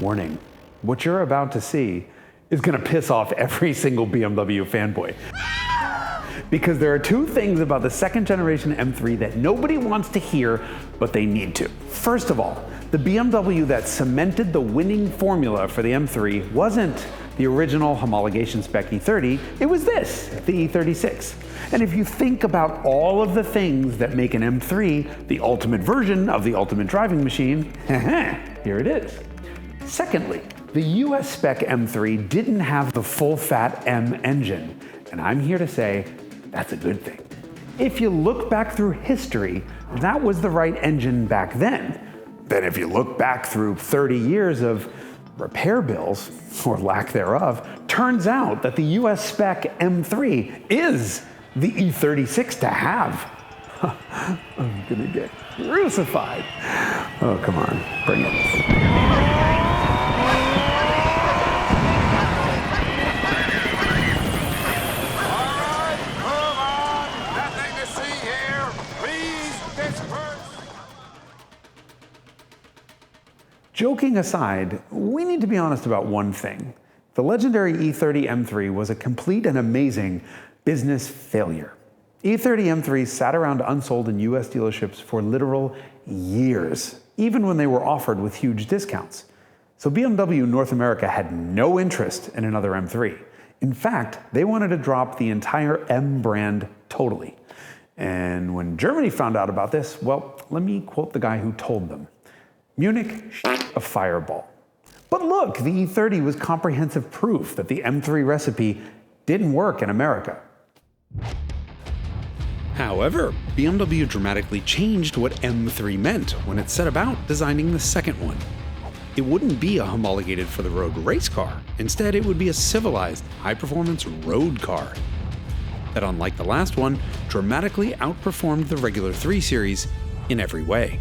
Warning, what you're about to see is gonna piss off every single BMW fanboy. Because there are two things about the second generation M3 that nobody wants to hear, but they need to. First of all, the BMW that cemented the winning formula for the M3 wasn't the original homologation-spec E30, it was this, the E36. And if you think about all of the things that make an M3 the ultimate version of the ultimate driving machine, here it is. Secondly, the US-spec M3 didn't have the full-fat M engine, and I'm here to say that's a good thing. If you look back through history, that was the right engine back then. Then if you look back through 30 years of repair bills, or lack thereof, turns out that the US-spec M3 is the E36 to have. I'm gonna get crucified. Oh, come on, bring it. Joking aside, we need to be honest about one thing. The legendary E30 M3 was a complete and amazing business failure. E30 M3s sat around unsold in US dealerships for literal years, even when they were offered with huge discounts. So BMW North America had no interest in another M3. In fact, they wanted to drop the entire M brand totally. And when Germany found out about this, well, let me quote the guy who told them. Munich, a fireball. But look, the E30 was comprehensive proof that the M3 recipe didn't work in America. However, BMW dramatically changed what M3 meant when it set about designing the second one. It wouldn't be a homologated for the road race car. Instead, it would be a civilized, high-performance road car that, unlike the last one, dramatically outperformed the regular 3 Series in every way.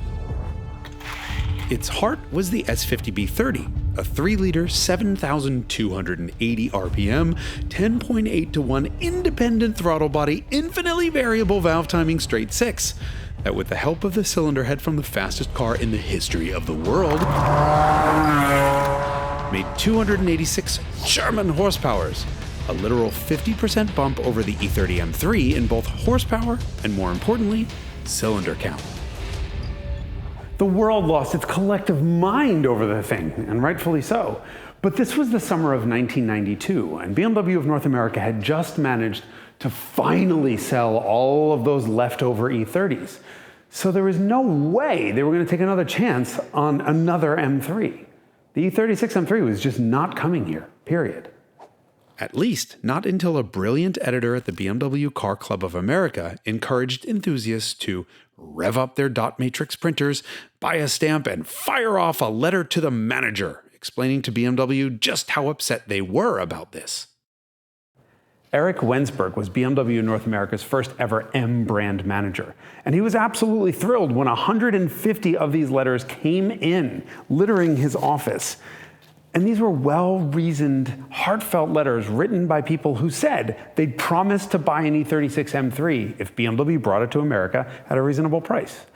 Its heart was the S50B30, a 3-liter, 7,280 RPM, 10.8-to-1 independent-throttle-body, infinitely variable valve timing straight 6, that with the help of the cylinder head from the fastest car in the history of the world, made 286 German horsepowers, a literal 50% bump over the E30 M3 in both horsepower and, more importantly, cylinder count. The world lost its collective mind over the thing, and rightfully so. But this was the summer of 1992, and BMW of North America had just managed to finally sell all of those leftover E30s. So there was no way they were going to take another chance on another M3. The E36 M3 was just not coming here, period. At least, not until a brilliant editor at the BMW Car Club of America encouraged enthusiasts to rev up their dot matrix printers, buy a stamp, and fire off a letter to the manager, explaining to BMW just how upset they were about this. Eric Wensberg was BMW North America's first ever M brand manager, and he was absolutely thrilled when 150 of these letters came in, littering his office. And these were well-reasoned, heartfelt letters written by people who said they'd promised to buy an E36 M3 if BMW brought it to America at a reasonable price.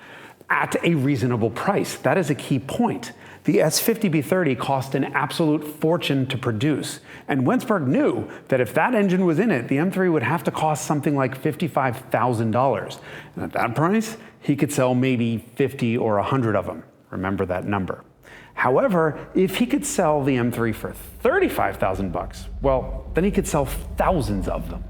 At a reasonable price, that is a key point. The S50B30 cost an absolute fortune to produce, and Wensberg knew that if that engine was in it, the M3 would have to cost something like $55,000. And at that price, he could sell maybe 50 or 100 of them. Remember that number. However, if he could sell the M3 for $35,000, well, then he could sell thousands of them.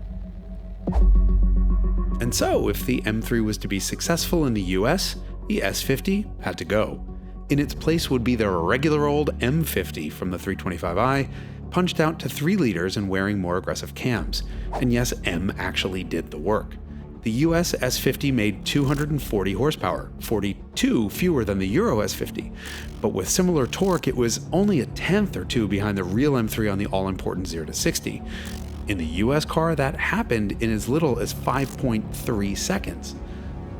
And so, if the M3 was to be successful in the US, the S50 had to go. In its place would be the regular old M50 from the 325i, punched out to 3 liters and wearing more aggressive cams. And yes, M actually did the work. The US S50 made 240 horsepower, 42 fewer than the Euro S50, but with similar torque it was only a tenth or two behind the real M3 on the all-important 0 to 60. In the US car, that happened in as little as 5.3 seconds.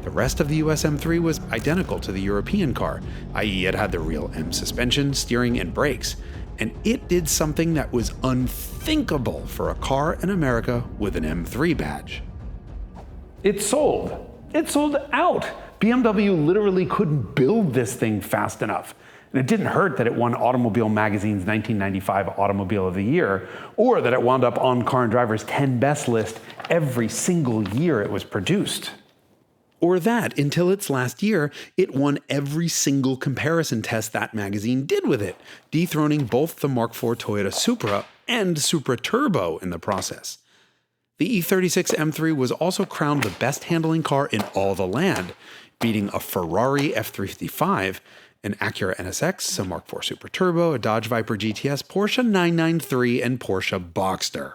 The rest of the US M3 was identical to the European car, i.e. it had the real M suspension, steering, and brakes, and it did something that was unthinkable for a car in America with an M3 badge. It sold. It sold out. BMW literally couldn't build this thing fast enough. And it didn't hurt that it won Automobile Magazine's 1995 Automobile of the Year, or that it wound up on Car and Driver's 10 Best list every single year it was produced. Or that, until its last year, it won every single comparison test that magazine did with it, dethroning both the Mark IV Toyota Supra and Supra Turbo in the process. The E36 M3 was also crowned the best handling car in all the land, beating a Ferrari F355, an Acura NSX, a Mark IV Super Turbo, a Dodge Viper GTS, Porsche 993, and Porsche Boxster.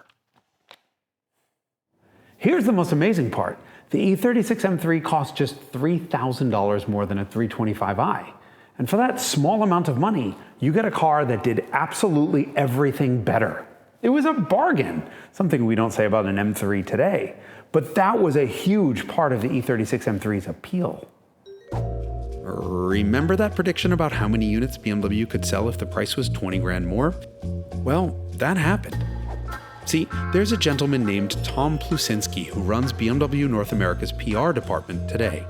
Here's the most amazing part. The E36 M3 cost just $3,000 more than a 325i. And for that small amount of money, you get a car that did absolutely everything better. It was a bargain, something we don't say about an M3 today. But that was a huge part of the E36 M3's appeal. Remember that prediction about how many units BMW could sell if the price was 20 grand more? Well, that happened. See, there's a gentleman named Tom Plusinski who runs BMW North America's PR department today.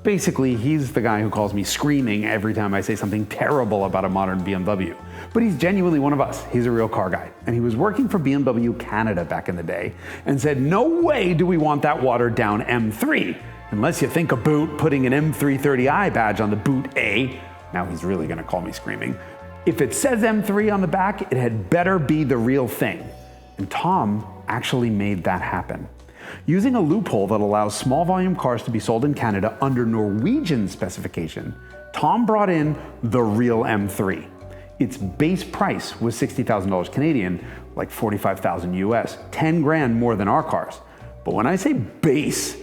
Basically, he's the guy who calls me screaming every time I say something terrible about a modern BMW. But he's genuinely one of us. He's a real car guy. And he was working for BMW Canada back in the day and said, no way do we want that watered down M3. Unless you think about putting an M330i badge on the boot A. Now he's really gonna call me screaming. If it says M3 on the back, it had better be the real thing. And Tom actually made that happen. Using a loophole that allows small volume cars to be sold in Canada under Norwegian specification, Tom brought in the real M3. Its base price was $60,000 Canadian, like 45,000 US, 10 grand more than our cars. But when I say base,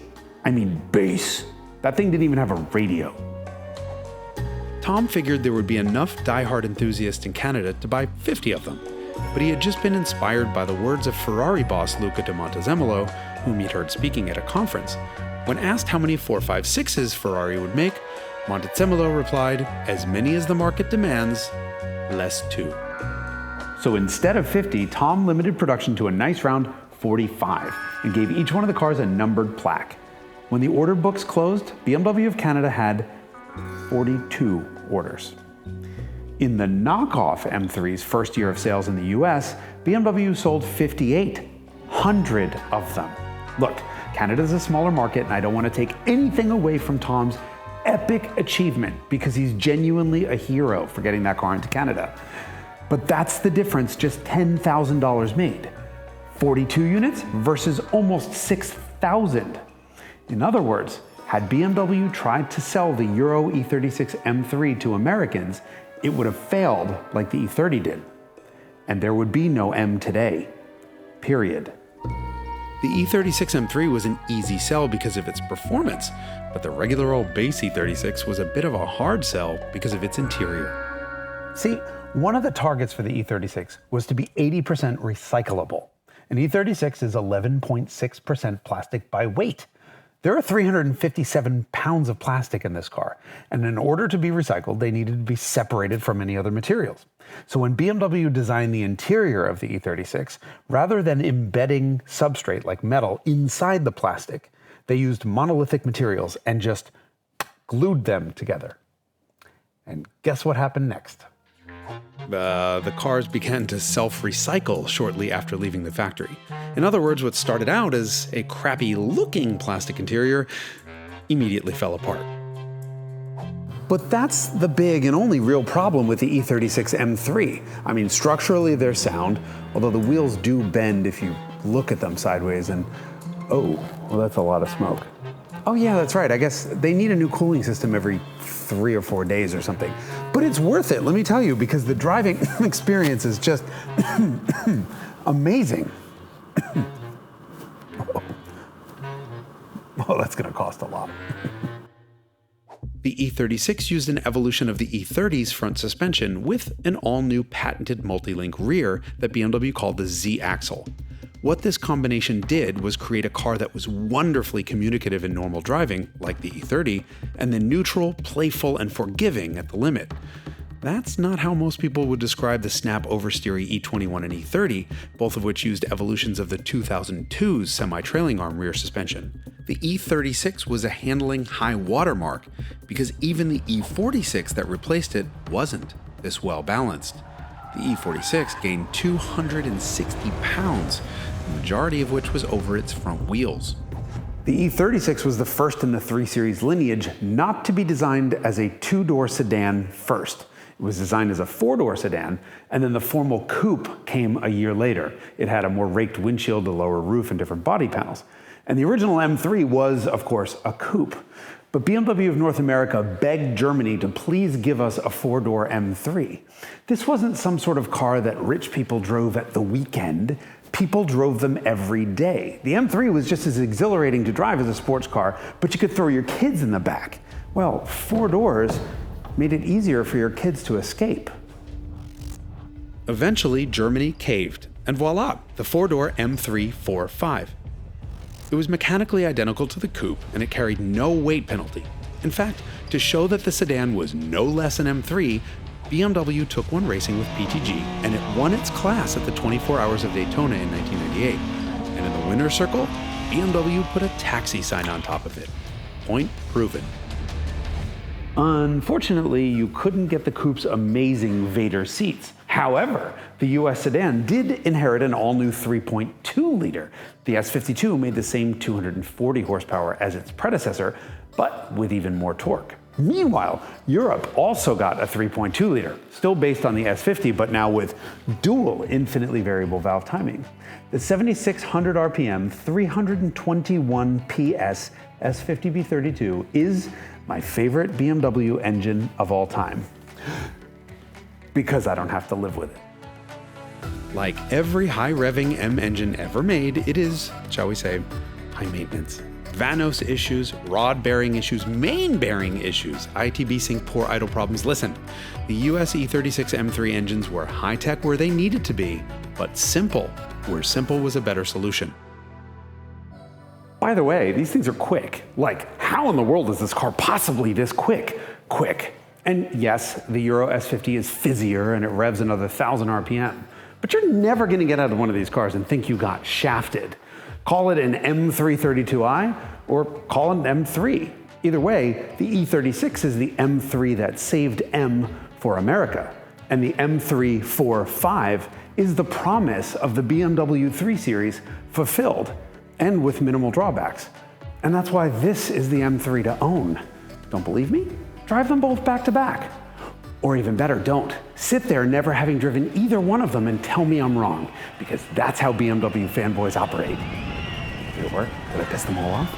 I mean base. That thing didn't even have a radio. Tom figured there would be enough die-hard enthusiasts in Canada to buy 50 of them, but he had just been inspired by the words of Ferrari boss Luca de Montezemolo, whom he'd heard speaking at a conference. When asked how many 456s Ferrari would make, Montezemolo replied, "As many as the market demands, less too." So instead of 50, Tom limited production to a nice round 45 and gave each one of the cars a numbered plaque. When the order books closed, BMW of Canada had 42 orders. In the knockoff M3's first year of sales in the US, BMW sold 5,800 of them. Look, Canada's a smaller market, and I don't want to take anything away from Tom's epic achievement because he's genuinely a hero for getting that car into Canada. But that's the difference just $10,000 made. 42 units versus almost 6,000. In other words, had BMW tried to sell the Euro E36 M3 to Americans, it would have failed like the E30 did. And there would be no M today. Period. The E36 M3 was an easy sell because of its performance, but the regular old base E36 was a bit of a hard sell because of its interior. See, one of the targets for the E36 was to be 80% recyclable. An E36 is 11.6% plastic by weight. There are 357 pounds of plastic in this car, and in order to be recycled, they needed to be separated from any other materials. So when BMW designed the interior of the E36, rather than embedding substrate like metal inside the plastic, they used monolithic materials and just glued them together. And guess what happened next? The cars began to self-recycle shortly after leaving the factory. In other words, what started out as a crappy-looking plastic interior immediately fell apart. But that's the big and only real problem with the E36 M3. I mean, structurally they're sound, although the wheels do bend if you look at them sideways, and oh, well, that's a lot of smoke. Oh yeah, that's right. I guess they need a new cooling system every 3 or 4 days or something. But it's worth it, let me tell you, because the driving experience is just amazing. Oh, that's gonna cost a lot. The E36 used an evolution of the E30's front suspension with an all-new patented multi-link rear that BMW called the Z-axle. What this combination did was create a car that was wonderfully communicative in normal driving, like the E30, and then neutral, playful, and forgiving at the limit. That's not how most people would describe the snap oversteery E21 and E30, both of which used evolutions of the 2002's semi-trailing arm rear suspension. The E36 was a handling high watermark, because even the E46 that replaced it wasn't this well balanced. The E46 gained 260 pounds, the majority of which was over its front wheels. The E36 was the first in the 3 Series lineage not to be designed as a 2-door sedan first. It was designed as a 4-door sedan, and then the formal coupe came a year later. It had a more raked windshield, a lower roof, and different body panels. And the original M3 was, of course, a coupe. But BMW of North America begged Germany to please give us a 4-door M3. This wasn't some sort of car that rich people drove at the weekend. People drove them every day. The M3 was just as exhilarating to drive as a sports car, but you could throw your kids in the back. Well, 4 doors made it easier for your kids to escape. Eventually, Germany caved, and voila, the 4-door M3 4.5. It was mechanically identical to the coupe, and it carried no weight penalty. In fact, to show that the sedan was no less an M3, BMW took one racing with PTG, and it won its class at the 24 Hours of Daytona in 1998. And in the winner's circle, BMW put a taxi sign on top of it. Point proven. Unfortunately, you couldn't get the coupe's amazing Vader seats. However, the US sedan did inherit an all-new 3.2-liter. The S52 made the same 240 horsepower as its predecessor, but with even more torque. Meanwhile, Europe also got a 3.2-liter, still based on the S50, but now with dual infinitely variable valve timing. The 7,600 RPM, 321 PS S50B32 is my favorite BMW engine of all time, because I don't have to live with it. Like every high-revving M engine ever made, it is, shall we say, high maintenance. Vanos issues, rod bearing issues, main bearing issues, ITB sync pore idle problems. Listen, the US E36 M3 engines were high-tech where they needed to be, but simple where simple was a better solution. By the way, these things are quick. Like, how in the world is this car possibly this quick? And yes, the Euro S50 is fizzier and it revs another 1,000 RPM. But you're never gonna get out of one of these cars and think you got shafted. Call it an M332i or call it an M3. Either way, the E36 is the M3 that saved M for America. And the M3 4.5 is the promise of the BMW 3 Series fulfilled and with minimal drawbacks. And that's why this is the M3 to own. Don't believe me? Drive them both back to back. Or even better, don't. Sit there never having driven either one of them and tell me I'm wrong, because that's how BMW fanboys operate. Did it work? Did I piss them all off?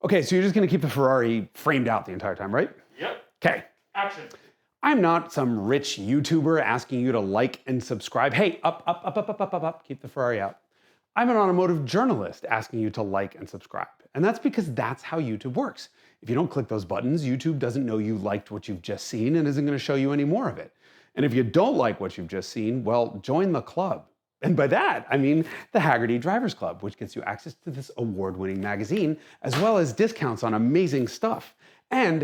Okay, so you're just gonna keep the Ferrari framed out the entire time, right? Yep. Okay. Action. I'm not some rich YouTuber asking you to like and subscribe. Hey, up, up, up, up, up, up, up, up, keep the Ferrari out. I'm an automotive journalist asking you to like and subscribe. And that's because that's how YouTube works. If you don't click those buttons, YouTube doesn't know you liked what you've just seen and isn't gonna show you any more of it. And if you don't like what you've just seen, well, join the club. And by that, I mean the Hagerty Drivers Club, which gets you access to this award-winning magazine, as well as discounts on amazing stuff. And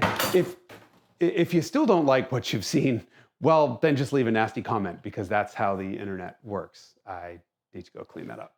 if you still don't like what you've seen, well, then just leave a nasty comment because that's how the internet works. I need to go clean that up.